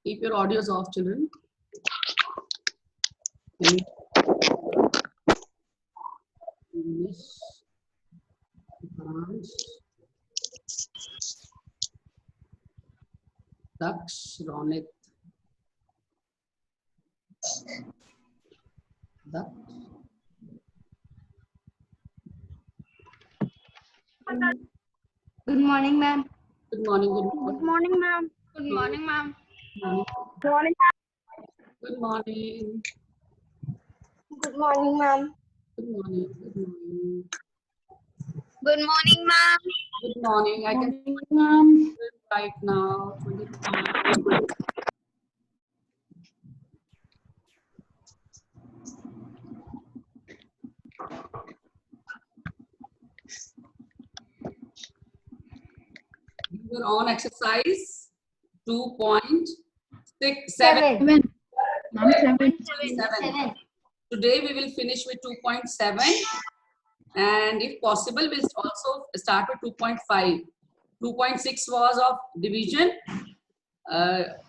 Keep your audios off, children. English, French, Daksh, Ronit, Daksh. Good morning, ma'am. Good morning, good morning. Good morning, ma'am. Good morning, ma'am. Good morning. Good morning. Good morning. Good morning, ma'am. Good morning. Good morning. Good morning, ma'am. Good morning. I can see ma'am. right now. 23. We are on exercise 2.67. Seven. Ma'am, seven. Today we will finish with 2.7, and if possible we'll also start with 2.5. 2.6 was of division,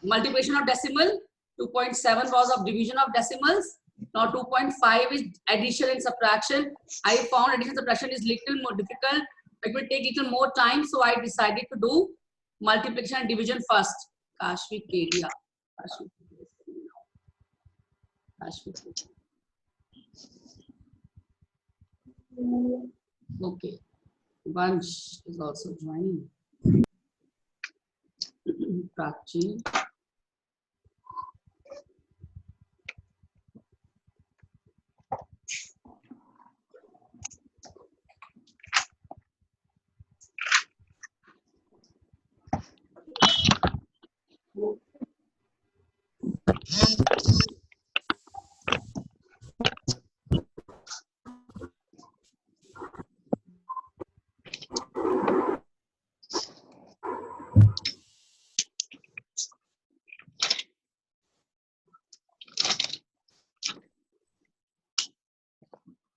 multiplication of decimal. 2.7 was of division of decimals. Now 2.5 is addition and subtraction. I found addition and subtraction is little more difficult. It will take little more time, so I decided to do multiplication and division first. Kashvi Kedia. Okay. Vansh is also joining. Prachi.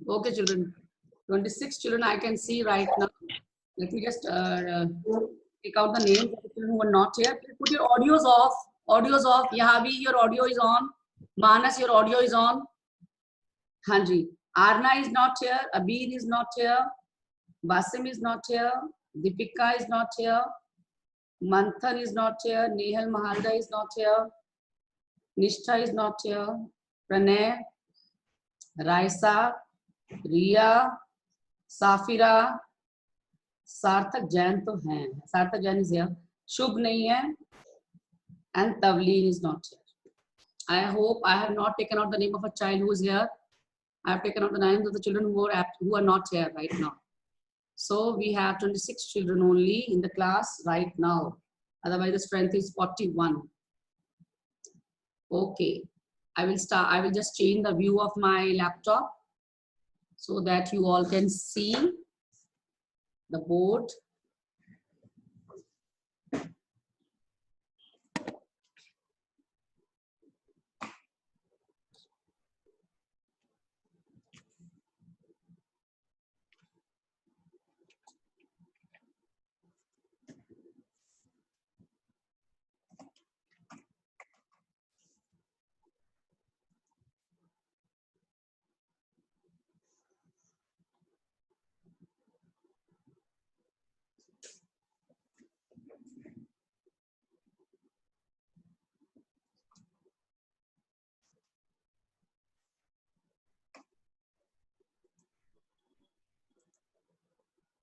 Okay, children. 26 children I can see right now. Let me just take out the names of the children who are not here. Please put your audios off. Audios off. Yahavi, your audio is on. Manas, your audio is on. Hanji. Arna is not here. Abir is not here. Basim is not here. Deepika is not here. Manthan is not here. Nehal Mahalda is not here. Nishtha is not here. Pranay, Raisa, Riya, Safira, सार्थक जैन तो हैं, सार्थक Jain is here, शुभ नहीं है, and Tavleen is not here. I hope I have not taken out the name of a child who is here. I have taken out the names of the children who are not here right now. So we have 26 children only in the class right now. Otherwise the strength is 41. Okay, I will just change the view of my laptop so that you all can see the board.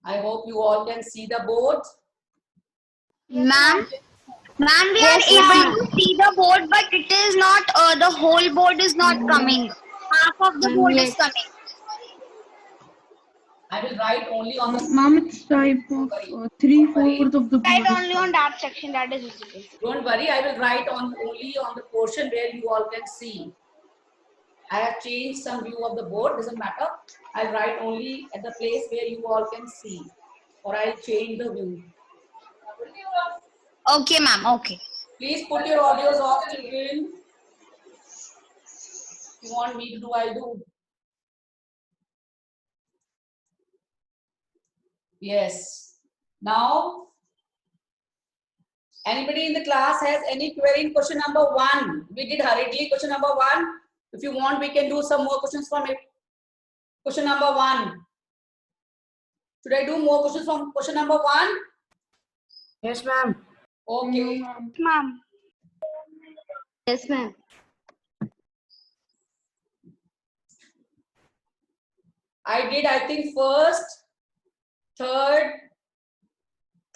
I hope you all can see the board. Ma'am, we are able to see the board, but it is not, the whole board is not coming. Half of the board is coming. I will write only on the. Ma'am, it's type of 3/4 of the Right, board. only on that section that is visible. Don't worry, I will write only on the portion where you all can see. I have changed some view of the board, doesn't matter. I'll write only at the place where you all can see, or I'll change the view. Okay, ma'am. Okay. Please put your audios off, children. If you want me to do, I'll do. Yes. Now, Anybody in the class has any query in question number 1? We did hurriedly question number 1. If you want, we can do some more questions from it. Question number 1. Should I do more questions from question number 1? Yes, ma'am. Okay. Ma'am. Yes, ma'am. I did, I think, first, third.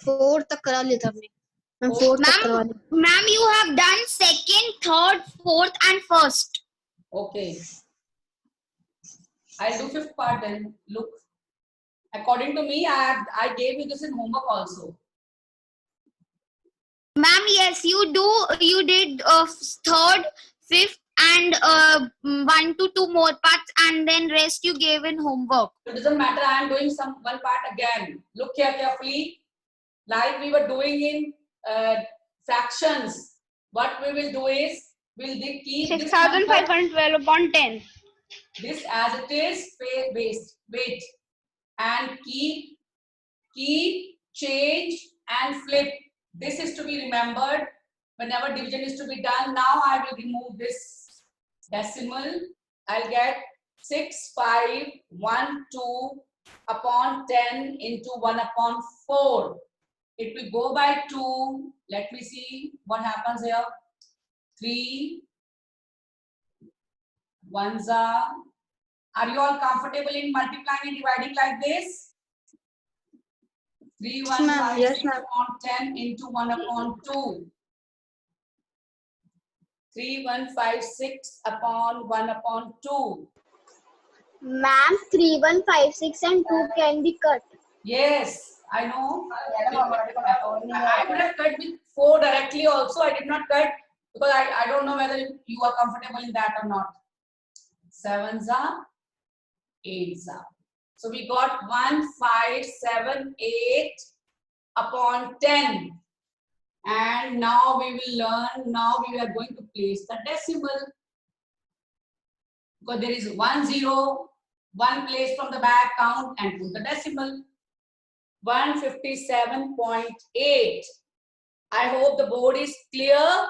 4 तक करा लिया था हमने. Ma'am 4 तक करवा लिया. Ma'am, you have done second, third, fourth, and first. Okay. I'll do 5th part then. Look. According to me, I gave you this in homework also. Ma'am, yes, you did third, fifth, and 1 to 2 more parts, and then rest you gave in homework. It doesn't matter. I am doing one part again. Look here carefully. Like we were doing in fractions. What we will do is we'll keep 6,512 upon 10. this as it is. Wait, and keep, change, and flip. This is to be remembered whenever division is to be done. Now I will remove this decimal. I'll get 6512 upon 10 into 1 upon 4. It will go by 2. Let me see what happens here. 3 ones are you all comfortable in multiplying and dividing like this? 3156 upon 10 into 1 upon 2. 3156 upon 1 upon 2. Ma'am, 3156 and 2 can be cut. Yes, I know. I would have cut with 4 directly also. I did not cut because I don't know whether you are comfortable in that or not. 7s are 8s are. So we got 1578 upon 10. And now we will learn, now we are going to place the decimal. Because there is 1 0, 1 place from the back, count and put the decimal. 157.8. I hope the board is clear.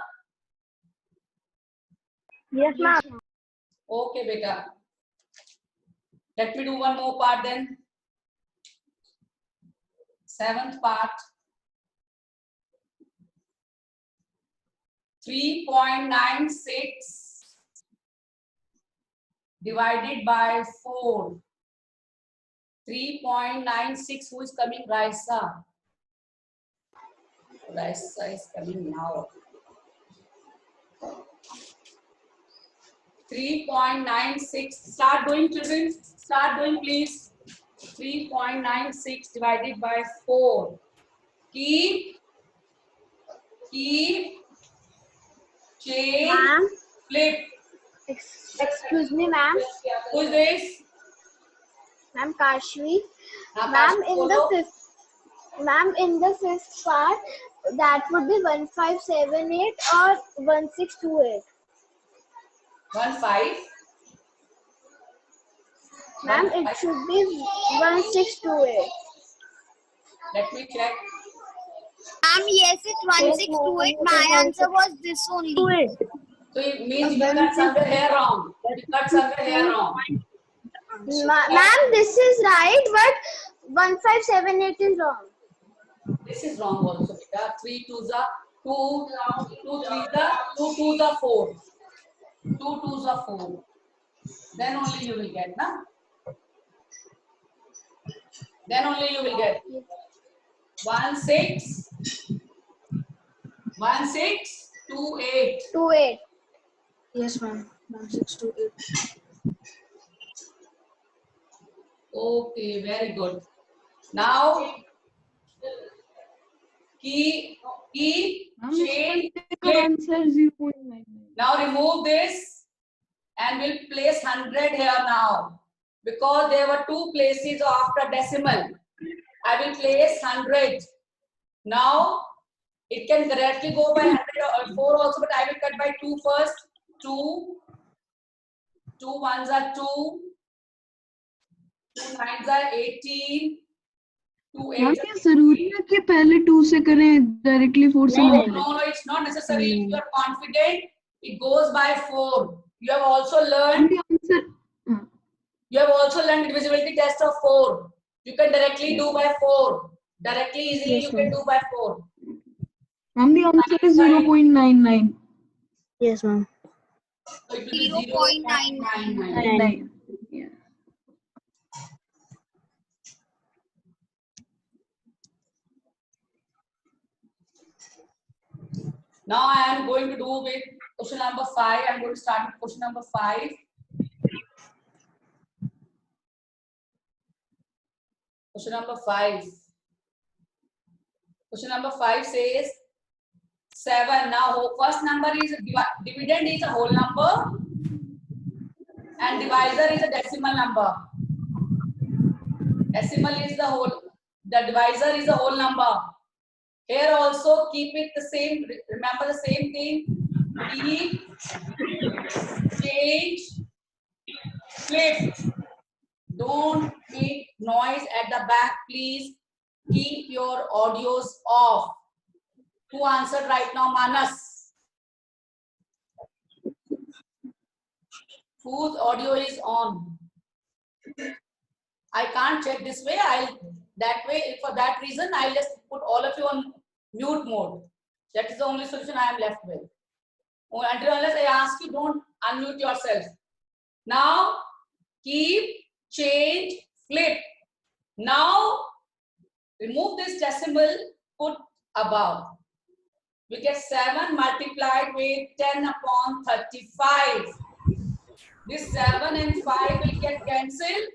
Yes, ma'am. Okay, beta. Let me do one more part then. 7th part. 3.96 divided by 4. 3.96. Who is coming? Raisa. Raisa is coming now. 3.96. Start doing, children. Start doing, please. 3.96 divided by 4. Keep, change, flip. Excuse me, ma'am. Who is this? Ma'am, Kashvi. Now, Ma'am, Kashvi, in the fifth part, that would be 1578 or 1628. 15. Ma'am, it should be 1628. Let me check. Yes, it's 1628. My answer was this only. So it means you got somewhere here wrong. You got somewhere here wrong. Ma'am, this is right, but 1578 is wrong. This is wrong also. 3 2s are 2, 2 3s are 2 2s are 4. 2 2s are 4. Then only you will get, na? Then only you will get 1628. 28. Yes, ma'am. 1628. Okay, very good. Now, change, flip. Answer 0.99. Now remove this and we'll place 100 here now. Because there were 2 places after decimal. I will place 100. Now, it can directly go by 100 or 4 also, but I will cut by 2 first. 2. 2 1s are 2. 2 9s are 18. 2 ma'am 8 ये जरूरी है कि पहले 2 से करें directly 4 से No, ना no, करें? no, it's not necessary. If you are confident, it goes by 4. You have also ma'am learned. the answer You have also learned divisibility test of 4. You can directly do by 4. Directly, easily, Yes, you can do by 4. Ma'am the answer is 0.99. Yes, ma'am. So it will be 0.99. 0.99. Yeah. Now I am going to do with question number 5. I am going to start with question number 5. Question number 5. Question number 5 says 7. Now first number is dividend is a whole number and divisor is a decimal number. Decimal is the whole. The divisor is a whole number. Here also keep it the same. Remember the same thing. Keep, change, flip. Don't make noise at the back, please. Keep your audios off. Who answered right now? Manas. Whose audio is on? I can't check this way. For that reason, I'll just put all of you on mute mode. That is the only solution I am left with. Until unless I ask you, don't unmute yourself. Now, keep, change, flip. Now, remove this decimal, put above. We get 7 multiplied with 10 upon 35. This 7 and 5 will get cancelled.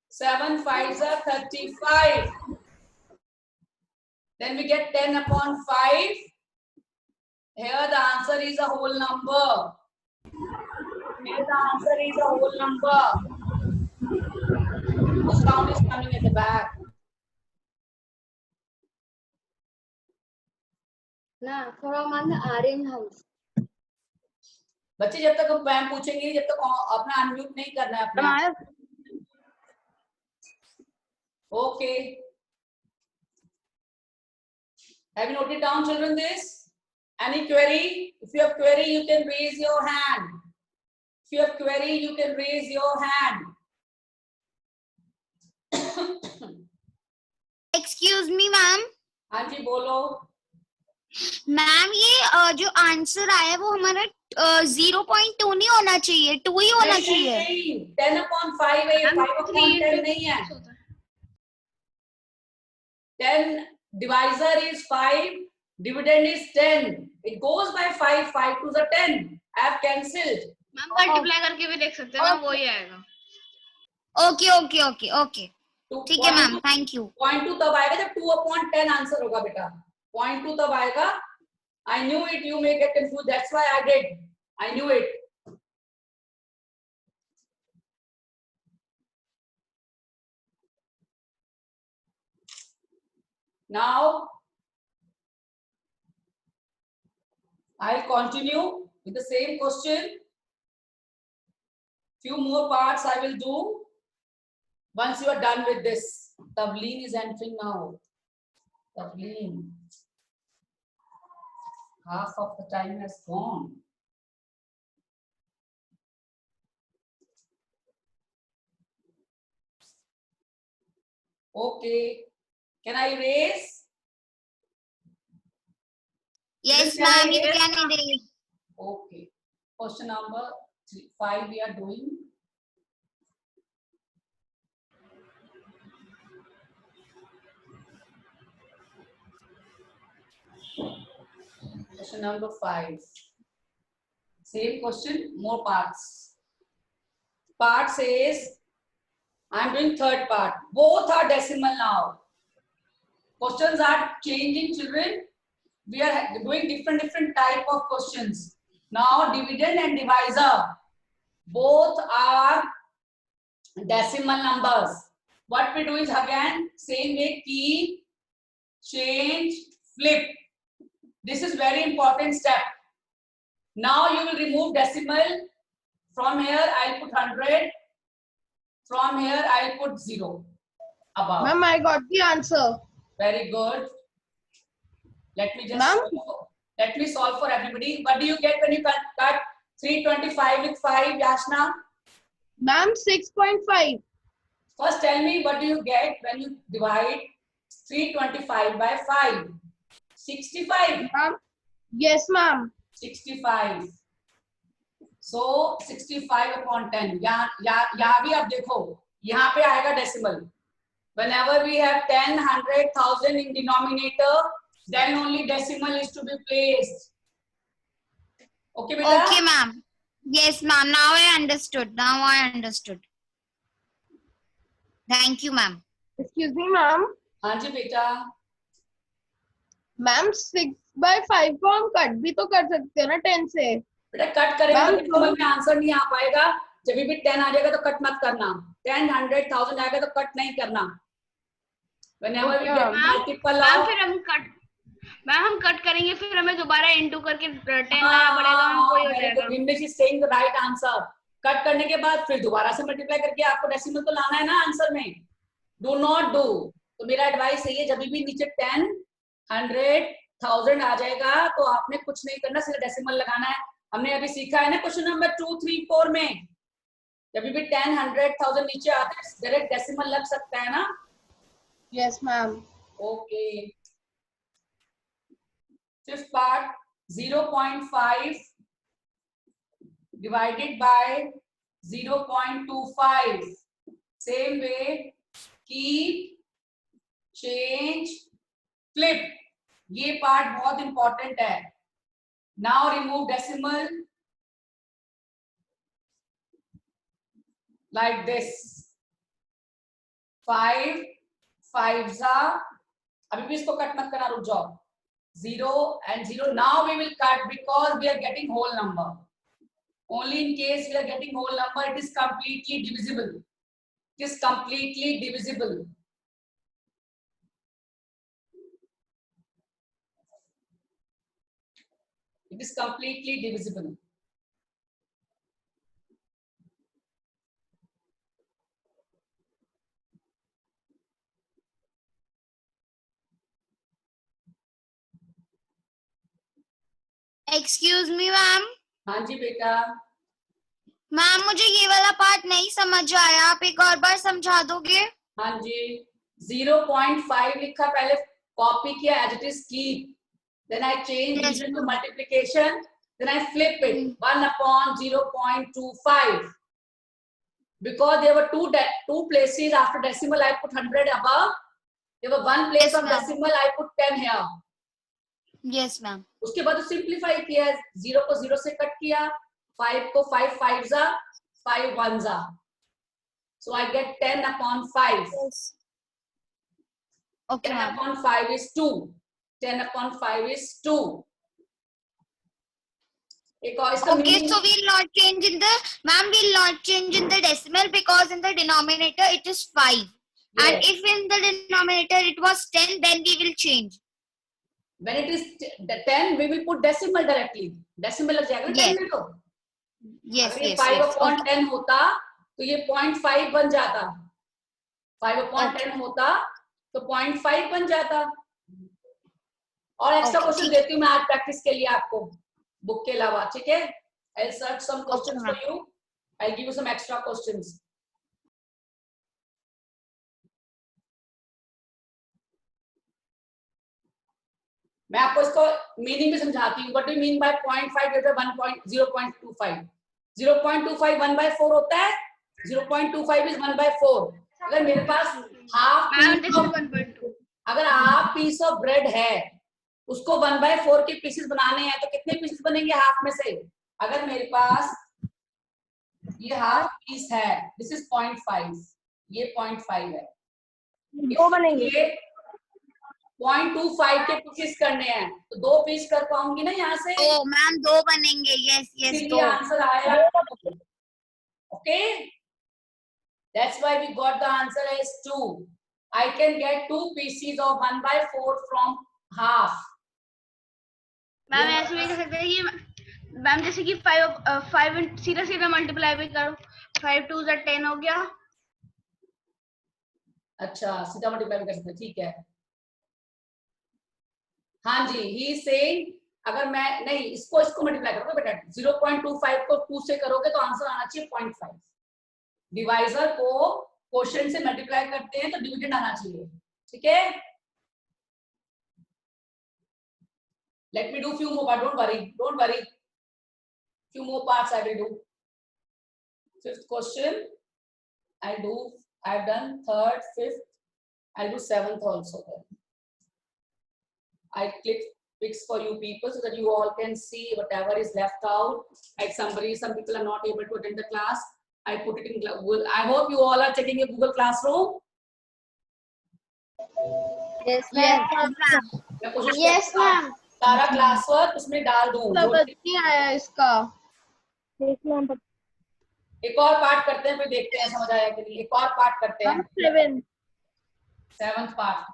7 5s are 35. Then we get 10 upon 5. Here the answer is a whole number. Here the answer is a whole number. The sound is coming at the back. Nah, from the Aryan house. बच्चे जब तक हम ma'am पूछेंगे जब तक अपना unmute नहीं करना है अपना. Okay. Have you noted down, children, this? Any query? If you have query, you can raise your hand. If you have query, you can raise your hand. Excuse me, ma'am. हाँ जी बोलो. Ma'am ये जो answer आया वो हमारा 0.2 नहीं होना चाहिए, 2 ही होना चाहिए. 10 upon 5 है, 5 upon 10 नहीं है. 10 divisor is 5, dividend is 10. It goes by 5, 5 to the 10. I have cancelled. Ma'am multiply करके भी देख सकते हैं ना, वही आएगा. ओके ओके ओके ओके ठीक है मैम, थैंक यू. 0.2 तब आएगा जब 2 upon 10 आंसर होगा बेटा. 0.2 तब आएगा. I knew it, you may get confused. That's why I did. I knew it. Now, I'll continue with the same question. Few more parts I will do once you are done with this. Tavleen is entering now. Tavleen. Half of the time has gone. Okay. Can I erase? Yes ma'am, you can erase. Okay. Question number 5 we are doing. Question number 5. Same question, more parts. Part says, I am doing third part. Both are decimal now. Questions are changing, children. We are doing different type of questions. Now, dividend and divisor, both are decimal numbers. What we do is again, same way, keep, change, flip. This is very important step. Now you will remove decimal. From here, I'll put 100. From here, I'll put 0. above. Ma'am, I got the answer. Very good. Let me just Ma'am? let me solve for everybody. What do you get when you cut 325 with 5, Yashna? Ma'am, 6.5. First tell me what do you get when you divide 325 by 5? 65. Ma'am, yes, ma'am. 65. So 65 upon 10. यहाँ भी आप देखो, यहाँ पे आएगा decimal. Whenever we have 10, 100, 1000 in denominator, then only decimal is to be placed. Okay, beta? Okay, ma'am. Yes, ma'am. Now I understood. Thank you, ma'am. Excuse me, ma'am. हाँ जी बेटा. Ma'am 6/5 को हम कट भी तो कर सकते हैं ना 10 से. बेटा कट करेंगे तो Ma'am, decimal में आंसर नहीं आ पाएगा. जब भी 10 आ जाएगा तो कट मत करना. 10, 100, 1000 आएगा तो कट नहीं करना. Whenever we get multiple ma'am of फिर हम कट करेंगे, फिर हमें दोबारा इनटू करके 10 लाना पड़ेगा. हम वही हो जाएगा. English is saying the right answer. Cut करने के बाद फिर दोबारा से मल्टीप्लाई करके आपको डेसिमल तो लाना है ना आंसर में. Do not do. तो मेरा एडवाइस है ये, जब भी नीचे 10, 100, 1000 आ जाएगा तो आपने कुछ नहीं करना, सिर्फ डेसिमल लगाना है. हमने अभी सीखा है ना क्वेश्चन नंबर 2, 3, 4 में, जब भी 10, 100, 1000 नीचे आता है डायरेक्ट डेसिमल लग सकता है ना. Yes ma'am. Okay. Fifth part, 0.5 divided by 0.25. Same way, keep, change, flip. ये पार्ट बहुत इंपॉर्टेंट है. Now remove decimal like this. 5, 5s are. अभी भी इसको कट मत करना, रुक जाओ. 0 and 0. Now we will cut because we are getting whole number. Only in case we are getting whole number, it is completely divisible. It is completely divisible. It is completely divisible. Excuse me, ma'am. हाँ जी बेटा. Ma'am मुझे ये वाला part नहीं समझ आया, आप एक और बार समझा दोगे? हाँ जी. 0.5 लिखा, पहले कॉपी किया as it is keep. Then I change Yes, division to ma'am. multiplication. Then I flip it 1 upon 0.25. Because there were two places after decimal, I put 100 above. There were one place Yes, of ma'am. decimal, I put 10 here. Yes, ma'am. उसके बाद simplify किया, 0 को 0 से cut किया, 5 को 5 5s are, 5 1s are. So I get 10 upon 5. Yes. Okay, 10 ma'am. upon 5 is 2. 10 upon 5 is 2. एक और इसका Okay, meaning, so we'll not change in the, ma'am, we'll not change in the decimal because in the denominator it is 5. And yes. if in the denominator it was 10, then we will change. When it is 10, we will put decimal directly. Decimal लग जाएगा ना 10 में तो. Yes, अगर ये yes, 5 yes. upon Okay. 10 होता तो ये 0.5 बन जाता. 5 upon Okay. 10 होता तो 0.5 बन जाता. और एक्स्ट्रा Okay, क्वेश्चन ठीक है. देती हूँ मैं आज प्रैक्टिस के लिए आपको, बुक के अलावा. ठीक है? I'll search some questions Okay, for you. I'll give you some extra questions. मैं आपको इसको मीनिंग भी समझाती हूँ. What do you mean by 0.5 greater 0.25? 0.25 1/4 होता है. 0.25 is 1/4. अगर मेरे पास अगर हाफ पीस ऑफ ब्रेड है, उसको 1/4 के पीसेस बनाने हैं तो कितने पीसेस बनेंगे हाफ में से? अगर मेरे पास ये हाफ पीस है, दिस इज 0.5, ये 0.5 है, दो बनेंगे. 0.25 के पीसेस करने हैं तो 2 पीस कर पाऊंगी ना यहाँ से. Oh, ma'am, 2 बनेंगे. Yes, yes, इसीलिए 2. आंसर आया. Okay, that's why we got the answer as 2. I can get 2 pieces of 1/4 from half. Ma'am ऐसे भी कर सकते हैं कि मैम जैसे कि 5 सीधा सीधा मल्टीप्लाई भी करो. 5 2s are 10 हो गया. अच्छा सीधा मल्टीप्लाई भी कर सकते हैं, ठीक है। हाँ जी, ही सेइंग अगर मैं नहीं इसको मल्टीप्लाई करोगे बेटा 0.25 को 2 से करोगे तो आंसर आना चाहिए 0.5। डिवाइजर को क्वोशिएंट से मल्टीप्लाई करते हैं तो डिविडेंड आना चाहिए, ठीक है। Let me do few more part, don't worry, few more parts I will do. Fifth question I've done third, fifth, I'll do seventh also then. I click fix for you people so that you all can see whatever is left out. Like some people are not able to attend the class. I put it in Google. I hope you all are checking your Google Classroom. Yes, ma'am. Yes, ma'am. सारा class work उसमें डाल दूं। नहीं आया इसका। Yes, ma'am. एक और part करते हैं फिर देखते हैं समझ आया कि नहीं। एक और पार्ट करते हैं, 7th पार्ट।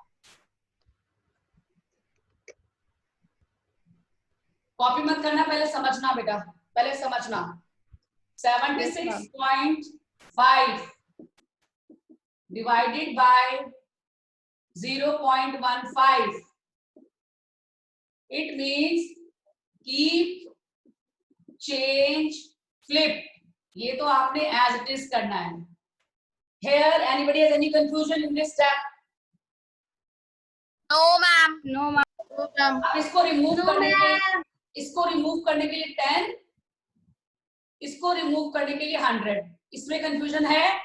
कॉपी मत करना, पहले समझना बेटा, पहले समझना। 76.5 divided by 0.15, it means keep, change, flip। ये तो आपने as it is करना है। Here anybody has any confusion in this step? No, ma'am. No, ma'am. इसको रिमूव करने के लिए 10, इसको रिमूव करने के लिए 100। इसमें कंफ्यूजन है?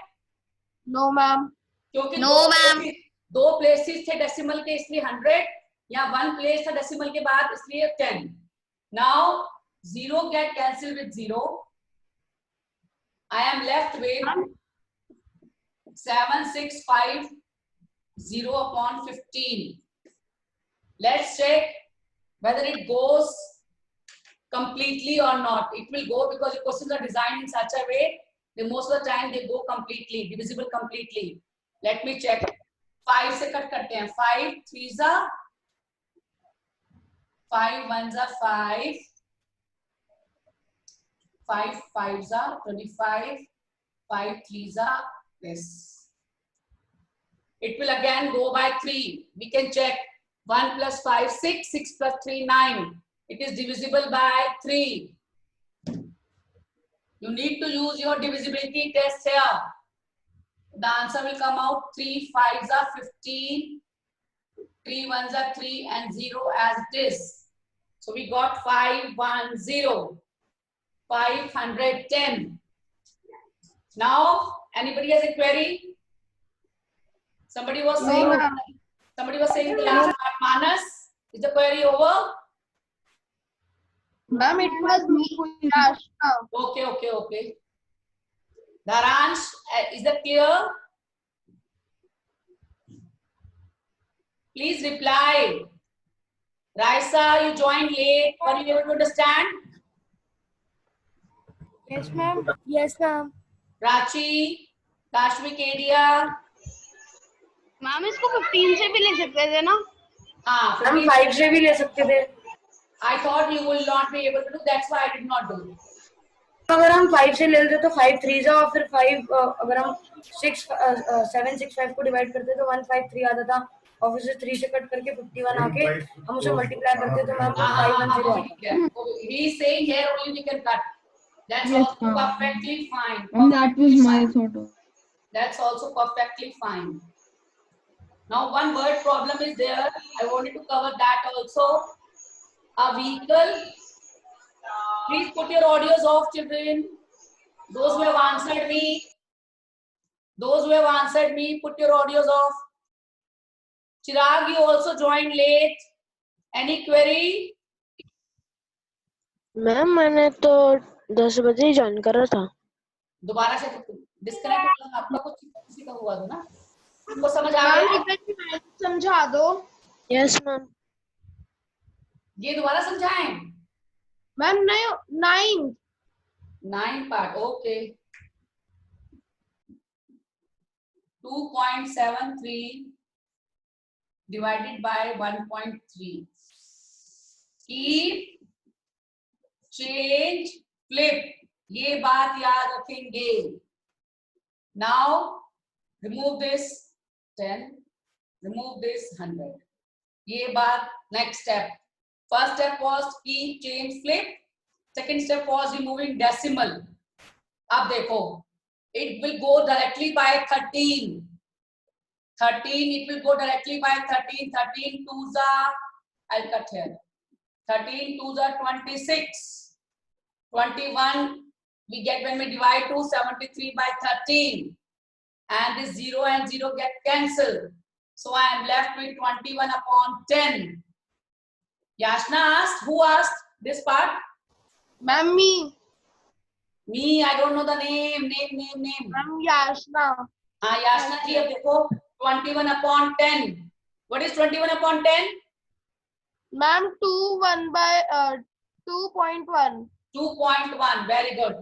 No, ma'am. क्योंकि No, ma'am. दो प्लेसेस थे डेसिमल के इसलिए 100, या 1 प्लेस था डेसिमल के बाद इसलिए 10। Now 0 get cancelled with 0. I am left with 7650 upon 15. Let's check whether it goes completely or not. It will go because the questions are designed in such a way that most of the time they go completely, divisible completely. Let me check. 5 से cut करते हैं। 5 3s are 5 1s are 5, 5 5s are 25, 5 3s are this. It will again go by 3. We can check. 1 plus 5 6, 6 plus 3 9. It is divisible by 3. You need to use your divisibility test here. The answer will come out 3 5s are 15, 3 1s are 3 and 0 as it is. So we got 510, 510. Now anybody has a query? Somebody was saying the last part. Manas, is the query over? Ma'am, it was me. Rashna. Okay. Dharansh, is that clear? Please reply. Raisa, you joined late. Were you able to understand? Yes, ma'am. Yes, ma'am. Prachi, Kashmir, Kedia. Ma'am इसको 15 से भी ले सकते थे ना? हाँ, हम 5 से भी ले सकते थे। I thought you will not be able to do. That's why I did not do. अगर हम 5 से ले लेते तो 5 3s और फिर 5 अगर हम 7 6 5 को डिवाइड करते तो 153 आता था और फिर से 3 से कट करके 51 आके हम उसे मल्टीप्लाई करते तो मैम 510 आता। He is saying here only we can cut. That's Yes, also ma'am. perfectly fine. And that was my Perfectly fine. sort of. That's also perfectly fine. Now one word problem is there. I wanted to cover that also. A vehicle. Please put your audios off, children. Those who have answered me, put your audios off. Chirag, you also joined late. Any query? Ma'am मैंने तो 10 बजे ही join करा था। दोबारा से disconnect हो गया आपका, कुछ किसी का हुआ था ना? आपको समझ आ गया? समझा दो। Yes ma'am. ये दोबारा समझाएं? Ma'am 9 part, okay. 2.73 divided by 1.3. Keep, change, flip. ये बात याद रखेंगे. Now remove this. 10. Remove this 100. ये बात next step. First step was keep, change, flip. Second step was removing decimal. अब देखो, it will go directly by 13. 13, it will go directly by 13. 13 twos are, I'll cut here. 13 twos are 26. 21 we get when we divide 273 by 13. And this 0 and 0 get cancelled. So I am left with 21 upon 10. Yashna asked, who asked this part? Ma'am, me. Me, I don't know the name. Ma'am, Yashna. Yashna ji, अब देखो 21 upon 10. What is 21 upon 10? Ma'am, 2.1. 2.1. Very good.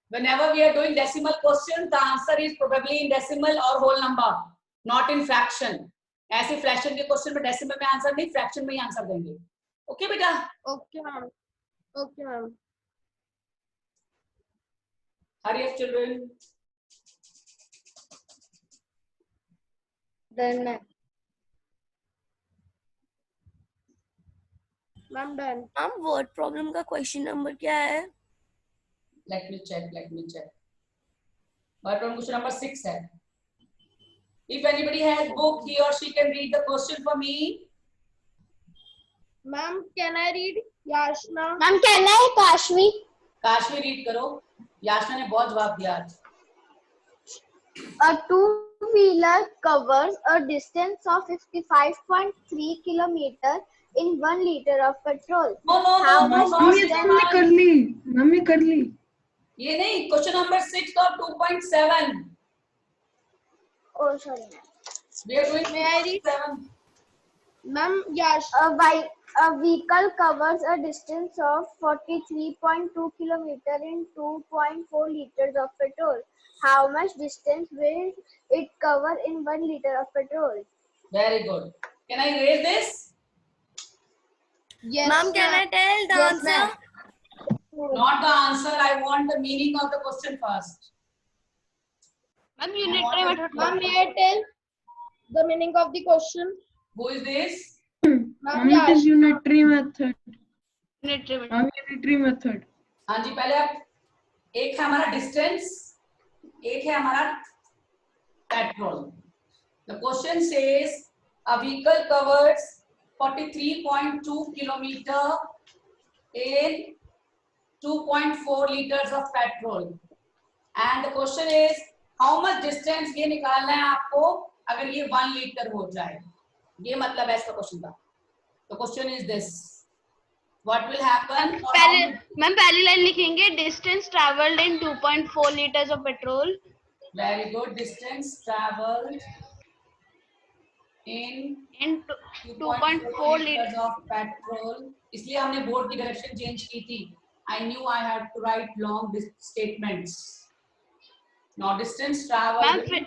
Whenever we are doing decimal questions, the answer is probably in decimal or whole number, not in fraction. ऐसे fraction के question में decimal में answer नहीं, fraction में ही answer देंगे. Okay बेटा? Okay, ma'am. Okay, ma'am. Hurry up, children. Done, ma'am. Ma'am, done. Ma'am word problem का question number क्या है? Let me check. But question number 6 है. If anybody has book, he or she can read the question for me. Ma'am, can I read? Yashna. Ma'am, can I, Kashvi? Kashvi read करो. याशना ने बहुत जवाब दिया आज. A two-wheeler covers a distance of 55.3 kilometers in 1 liter of petrol. No, How not mummy this हमने one. कर ली, mummy कर ली. ये नहीं, question number 6 और 2.7. Oh, sorry. We are doing May I read? 2.7. Ma'am, Yashna. A vehicle covers a distance of 43.2 kilometers in 2.4 liters of petrol. How much distance will it cover in 1 liter of petrol? Very good. Can I erase this? Yes, ma'am can I tell the Yes, answer? ma'am. Not the answer. I want the meaning of the question first. Ma'am, unitary method. Ma'am, may I tell the meaning of the question? Who is this? Ma'am, mummy it is Yashna. unitary method. Unitary method. Mummy unitary method. हाँ जी, पहले आप एक है हमारा distance, एक है हमारा petrol. The question says a vehicle covers 43.2 kilometer in 2.4 liters of petrol. And the question is how much distance ये निकालना है आपको अगर ये 1 लीटर हो जाए. ये मतलब है इसका क्वेश्चन का. The question is this. What will happen? Ma'am पहली लाइन लिखेंगे distance traveled in 2.4 liters of petrol. Very good. Distance traveled in In 2.4 liters of petrol. इसलिए हमने बोर्ड की डायरेक्शन चेंज की थी. I knew I had to write long statements. Now distance traveled. Ma'am,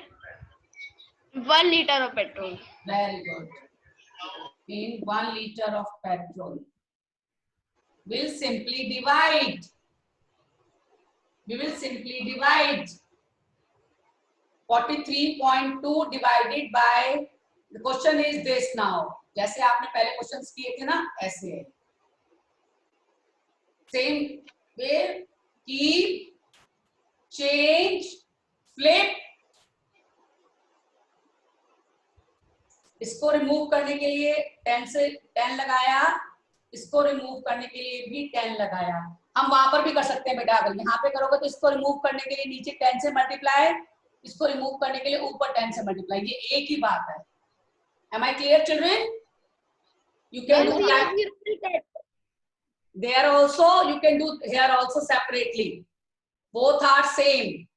1 liter of petrol. Very good. In 1 liter of petrol. We'll simply divide. We will simply divide 43.2 divided by, the question is this now. जैसे आपने पहले questions किए थे ना, ऐसे है. Same way, keep, change, flip. इसको remove करने के लिए 10 से 10 लगाया, इसको रिमूव करने के लिए भी 10 लगाया. हम वहां पर भी कर सकते हैं बेटा. अगर यहाँ पे करोगे तो इसको रिमूव करने के लिए नीचे 10 से मल्टीप्लाई, इसको रिमूव करने के लिए ऊपर 10 से मल्टीप्लाई. ये एक ही बात है. Am I clear, children? You can do that. There also you can do here also separately. Both are same.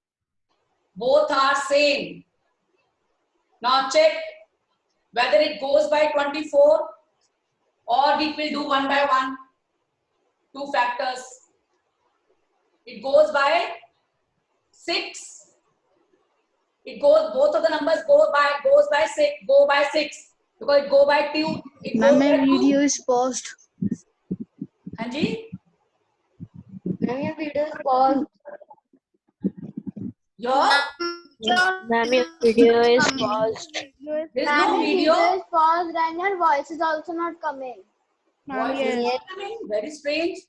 Both are same. Now check whether it goes by 24 or we will do 1 by 1. 2 factors. It goes by 6. It goes, both of the numbers goes by 6 because it go by 2. Ma'am, my video is paused. हाँ जी. Ma'am, your video is paused. Your Ma'am, your video is paused. there is Ma'am, no your video. video is paused and your voice is also not coming. Voice is not coming. Very strange.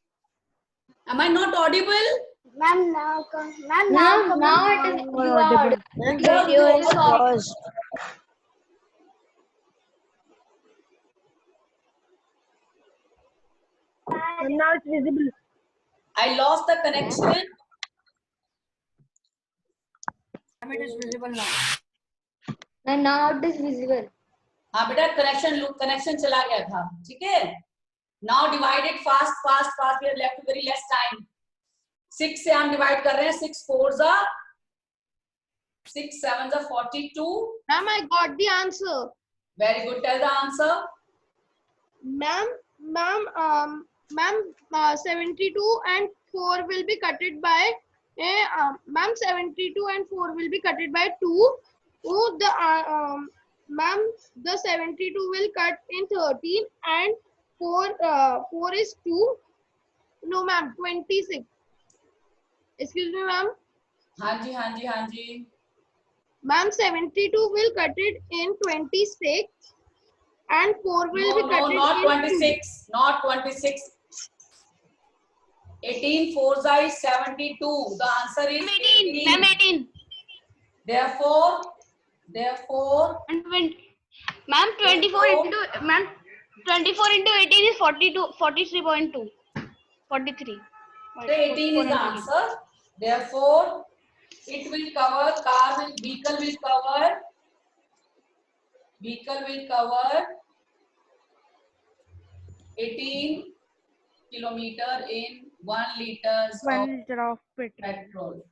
Am I not audible? Ma'am, now come. Ma'am, now come. Now it is you are audible. Ma'am, Your video is video- paused. Now it's visible. I lost the connection. It is visible now. And now it is visible. हाँ बेटा connection चला गया था. ठीक है. Now divide it fast. We are left with very less time. 6 से हम divide कर रहे हैं. 6 4s are 6 7s are 42. Ma'am, I got the answer. Very good. Tell the answer. Ma'am, 72 and 4 will be cutted by ma'am, 72 and 4 will be cutted by 2. Oh, ma'am, the 72 will cut in 13 and 4 is 2. No, ma'am, 26. Excuse me, ma'am. हाँ जी. Ma'am, 72 will cut it in 26 and 4 will be cut No, it not in 26. Not 26. 18 4s are 72. The answer is 18. Ma'am, 18. Therefore, And ma'am, 24 into 18 is 42, 43.2. 43. the 18 is the answer. Therefore, it will cover, vehicle will cover 18 kilometer in 1 liter of petrol.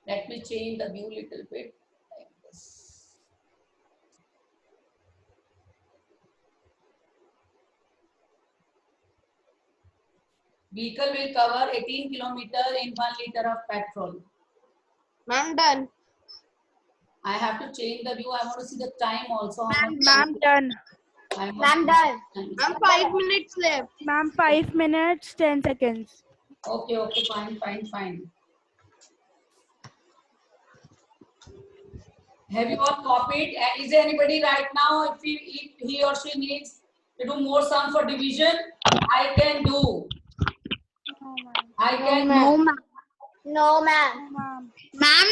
Let me change the view little bit like this. Vehicle will cover 18 kilometer in 1 liter of petrol. Ma'am, done. I have to change the view. I want to see the time also. Ma'am, done. Ma'am, done. Ma'am, 5 minutes left. Ma'am, 5 minutes, 10 seconds. Okay, fine. Have you all copied? Is there anybody right now, if he or she needs to do more sum for division, I can do. No, ma'am. No, ma'am. Ma'am,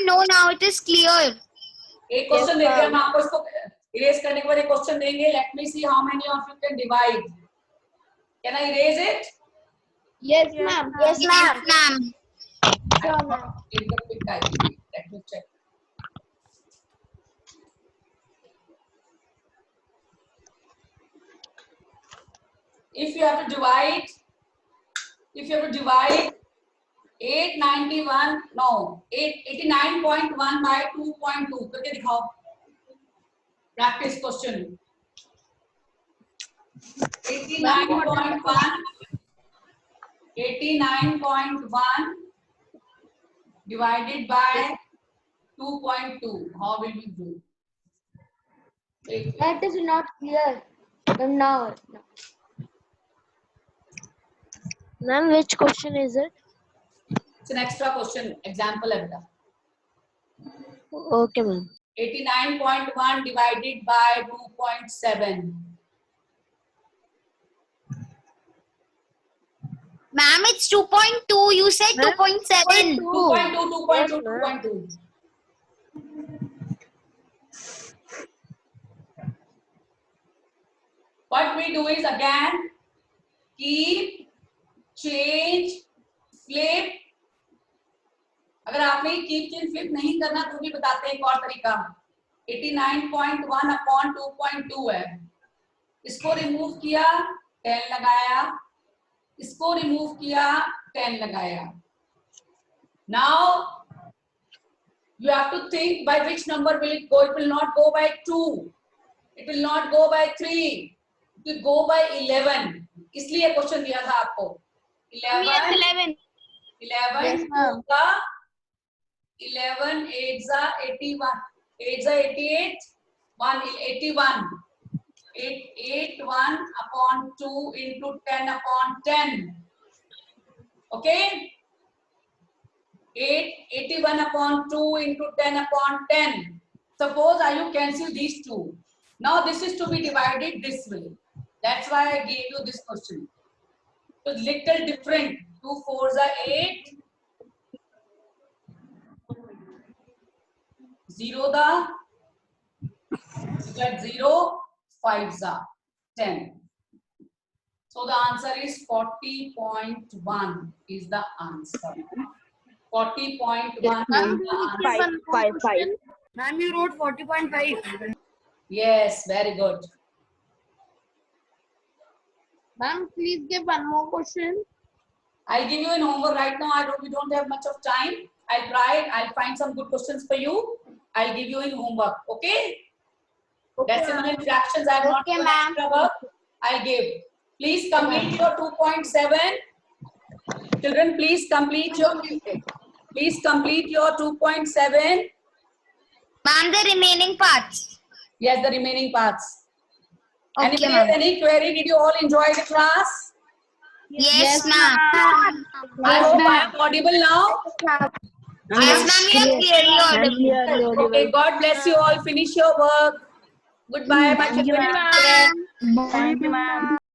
no, now it is clear. एक question देंगे हम आपको, इसको erase करने के बाद एक question देंगे. Let me see how many of you can divide. Can I erase it? Yes, ma'am. Yes, ma'am. Ma'am. Sure, ma'am. Let me check. If you have to divide 89.1 by 2.2 करके दिखाओ. Practice question. 89.1 divided by 2.2. How will we do? That is not clear. Now. Ma'am, which question is it? It's an extra question. Example है बेटा. Okay, ma'am. 89.1 divided by 2.7. Ma'am, it's 2.2. You said 2.7. 2.2. What we do is again keep, change, flip. अगर आपने keep, change, flip नहीं करना तो भी बताते हैं एक और तरीका. 89.1 upon 2.2 है. इसको रिमूव किया 10 लगाया, इसको रिमूव किया 10 लगाया. Now you have to think by which number will it go. It will not go by 2. It will not go by 3. It will go by 11. इसलिए क्वेश्चन दिया था आपको. 11 Yes, ma'am. 11 8s are 81. 8s are 88. 81. 81 upon 2 into 10 upon 10. Okay. 81 upon 2 into 10 upon 10. Suppose you cancel these two. Now this is to be divided this way. That's why I gave you this question. So little different. 2 4s are 8. 0 the 0, 5s are 10. So the answer is 40.1 is the answer. 40.1 is the answer. Five. Ma'am, you wrote 40.5. Yes, very good. Ma'am, please give one more question. I'll give you an homework right now. We don't have much of time. I'll try. I'll find some good questions for you. I'll give you in homework. Okay? Decimal and fractions. I have not Okay, given ma'am. extra work. I'll give. Please complete your 2.7. Children, please complete your 2.7. Ma'am, the remaining parts. Yes, the remaining parts. Okay, Anybody ma'am. has any query? Did you all enjoy the class? Yes, ma'am. I hope I am audible now. Yes, ma'am, you are clearly audible. Okay, God bless you all. Finish your work. Goodbye, my children. Bye, ma'am.